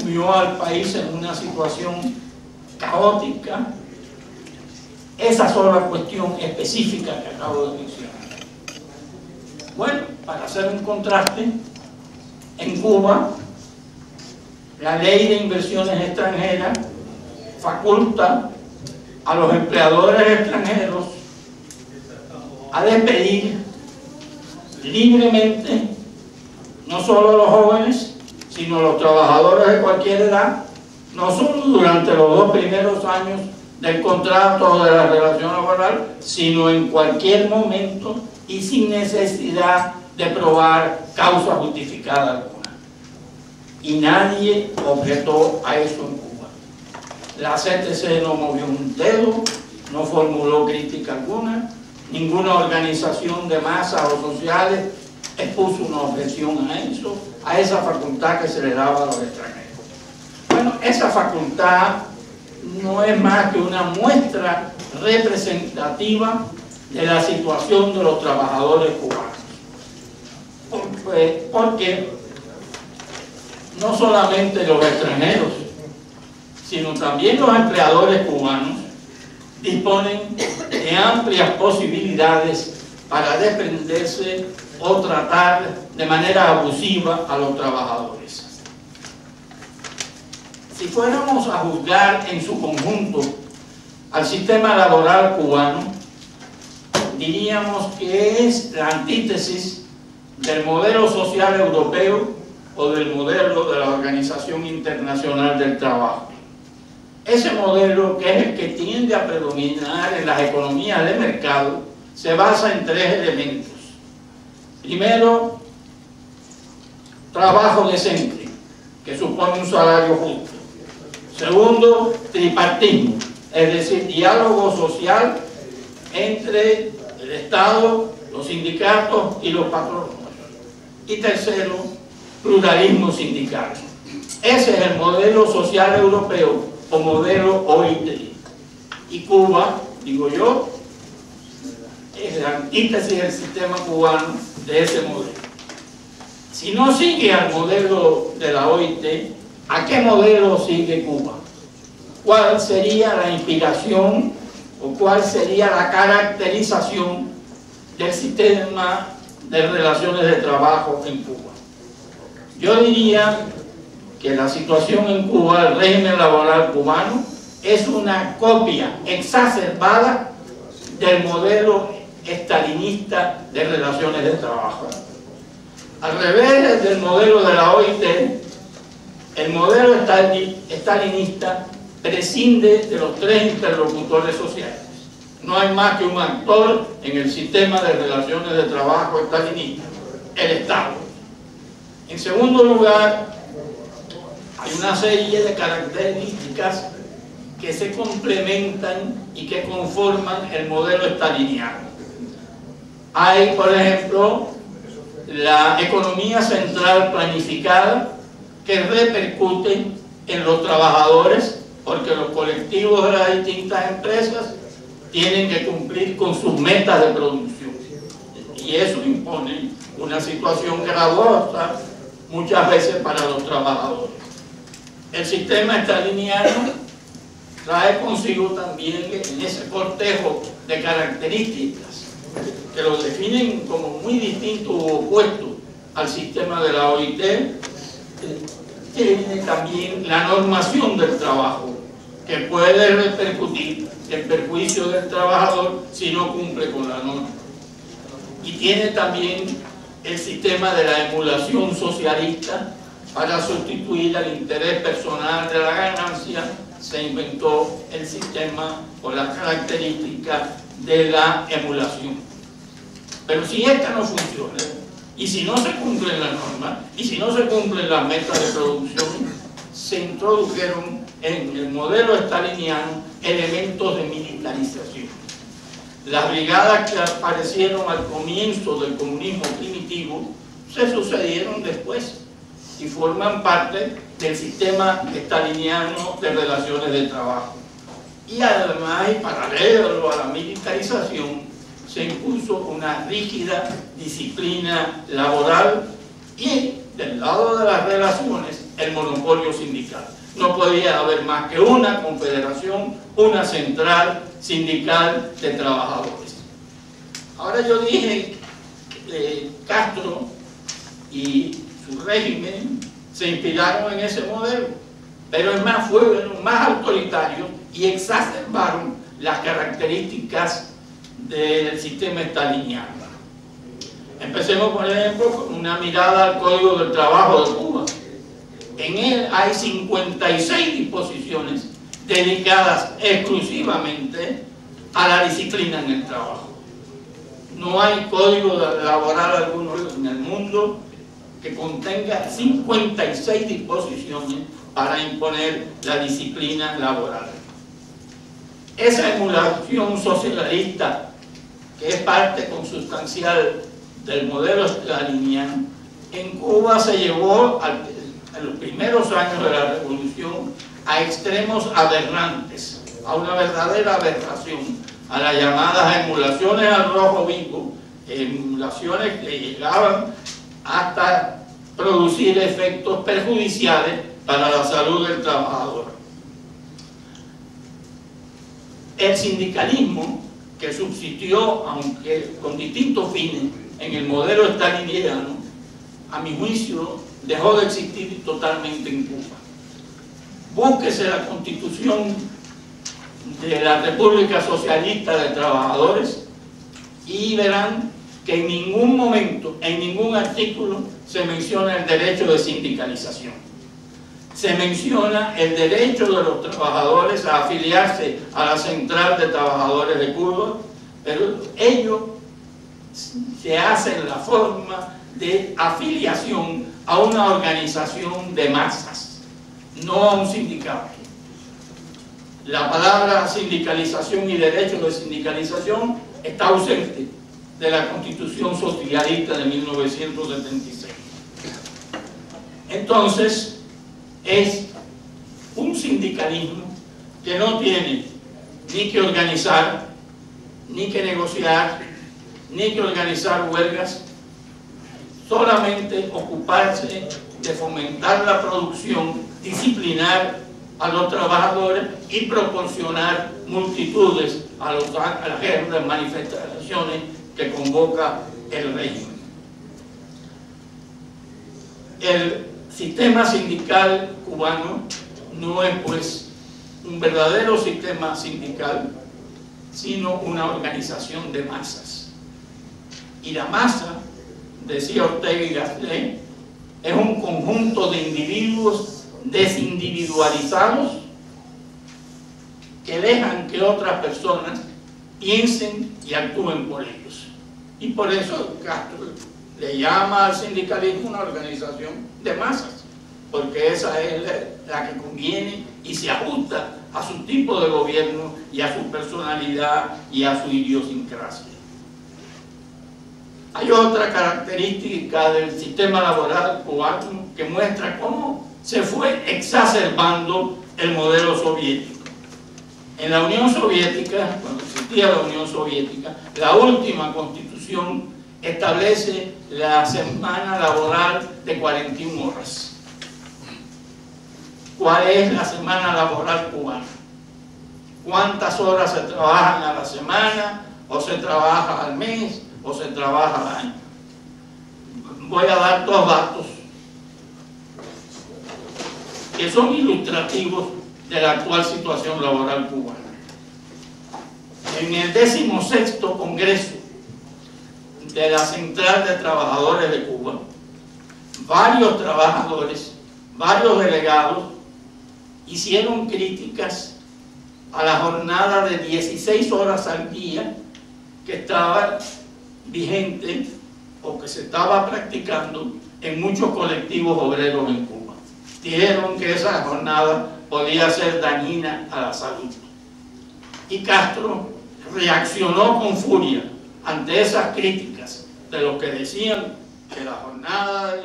sumió al país en una situación caótica. Esa sola cuestión específica que acabo de mencionar. Bueno, para hacer un contraste, en Cuba la ley de inversiones extranjeras faculta a los empleadores extranjeros a despedir libremente no solo a los jóvenes, sino a los trabajadores de cualquier edad, no solo durante los 2 primeros años del contrato o de la relación laboral, sino en cualquier momento y sin necesidad de probar causa justificada alguna. Y nadie objetó a eso en Cuba. La CTC no movió un dedo, no formuló crítica alguna, ninguna organización de masas o sociales expuso una objeción a eso, a esa facultad que se le daba a los extranjeros. Bueno, esa facultad no es más que una muestra representativa de la situación de los trabajadores cubanos. Porque no solamente los extranjeros, sino también los empleadores cubanos disponen de amplias posibilidades para desprenderse o tratar de manera abusiva a los trabajadores. Si fuéramos a juzgar en su conjunto al sistema laboral cubano, diríamos que es la antítesis del modelo social europeo o del modelo de la Organización Internacional del Trabajo. Ese modelo, que es el que tiende a predominar en las economías de mercado, se basa en 3 elementos. Primero, trabajo decente, que supone un salario justo. Segundo, tripartismo, es decir, diálogo social entre el Estado, los sindicatos y los patronos. Y tercero, pluralismo sindical. Ese es el modelo social europeo o modelo OIT. Y Cuba, digo yo, es la antítesis del sistema cubano de ese modelo. Si no sigue al modelo de la OIT, ¿a qué modelo sigue Cuba? ¿Cuál sería la inspiración o cuál sería la caracterización del sistema de relaciones de trabajo en Cuba? Yo diría que la situación en Cuba, el régimen laboral cubano, es una copia exacerbada del modelo estalinista de relaciones de trabajo. Al revés del modelo de la OIT, el modelo estalinista prescinde de los 3 interlocutores sociales. No hay más que un actor en el sistema de relaciones de trabajo estalinista, el Estado. En segundo lugar, hay una serie de características que se complementan y que conforman el modelo staliniano. Hay, por ejemplo, la economía central planificada, que repercute en los trabajadores, porque los colectivos de las distintas empresas tienen que cumplir con sus metas de producción. Y eso impone una situación gravosa muchas veces para los trabajadores. El sistema staliniano trae consigo también, en ese cortejo de características que lo definen como muy distinto u opuesto al sistema de la OIT, tiene también la normación del trabajo, que puede repercutir en perjuicio del trabajador si no cumple con la norma. Y tiene también el sistema de la emulación socialista. Para sustituir al interés personal de la ganancia, se inventó el sistema o las características de la emulación. Pero si esta no funciona, y si no se cumplen las normas, y si no se cumplen las metas de producción, se introdujeron en el modelo staliniano elementos de militarización. Las brigadas que aparecieron al comienzo del comunismo primitivo se sucedieron después y forman parte del sistema staliniano de relaciones de trabajo. Y además, y paralelo a la militarización, se impuso una rígida disciplina laboral y, del lado de las relaciones, el monopolio sindical. No podía haber más que una confederación, una central sindical de trabajadores. Ahora yo dije que Castro y su régimen se inspiraron en ese modelo, pero es más, fueron más autoritarios y exacerbaron las características del sistema staliniano. Empecemos, por ejemplo, con una mirada al Código del Trabajo de Cuba. En él hay 56 disposiciones dedicadas exclusivamente a la disciplina en el trabajo. No hay código laboral alguno en el mundo que contenga 56 disposiciones para imponer la disciplina laboral. Esa emulación socialista, que es parte consustancial del modelo staliniano, en Cuba se llevó en los primeros años de la revolución a extremos aberrantes, a una verdadera aberración, a las llamadas emulaciones al rojo vivo, emulaciones que llegaban hasta producir efectos perjudiciales para la salud del trabajador. El sindicalismo, que subsistió, aunque con distintos fines, en el modelo staliniano, a mi juicio, dejó de existir totalmente en Cuba. Búsquese la Constitución de la República Socialista de Trabajadores y verán que en ningún momento, en ningún artículo, se menciona el derecho de sindicalización. Se menciona el derecho de los trabajadores a afiliarse a la Central de Trabajadores de Cuba, pero ello se hace en la forma de afiliación a una organización de masas, no a un sindicato. La palabra sindicalización y derecho de sindicalización está ausente de la Constitución Socialista de 1976. Entonces, es un sindicalismo que no tiene ni que organizar, ni que negociar, ni que organizar huelgas, solamente ocuparse de fomentar la producción, disciplinar a los trabajadores y proporcionar multitudes a las grandes manifestaciones que convoca el régimen. El sistema sindical cubano no es pues un verdadero sistema sindical, sino una organización de masas. Y la masa, decía Ortega y Gasset, es un conjunto de individuos desindividualizados que dejan que otras personas piensen y actúen por ellos. Y por eso Castro le llama al sindicalismo una organización de masas, porque esa es la que conviene y se ajusta a su tipo de gobierno y a su personalidad y a su idiosincrasia. Hay otra característica del sistema laboral cubano que muestra cómo se fue exacerbando el modelo soviético. En la Unión Soviética, cuando existía la Unión Soviética, la última constitución establece la semana laboral de 41 horas. ¿Cuál es la semana laboral cubana? ¿Cuántas horas se trabajan a la semana? ¿O se trabaja al mes? ¿O se trabaja al año? Voy a dar dos datos que son ilustrativos de la actual situación laboral cubana. En el 16º Congreso de la Central de Trabajadores de Cuba, varios trabajadores, varios delegados hicieron críticas a la jornada de 16 horas al día que estaba vigente o que se estaba practicando en muchos colectivos obreros en Cuba. Dijeron que esa jornada podía ser dañina a la salud. Y Castro reaccionó con furia ante esas críticas de los que decían que la jornada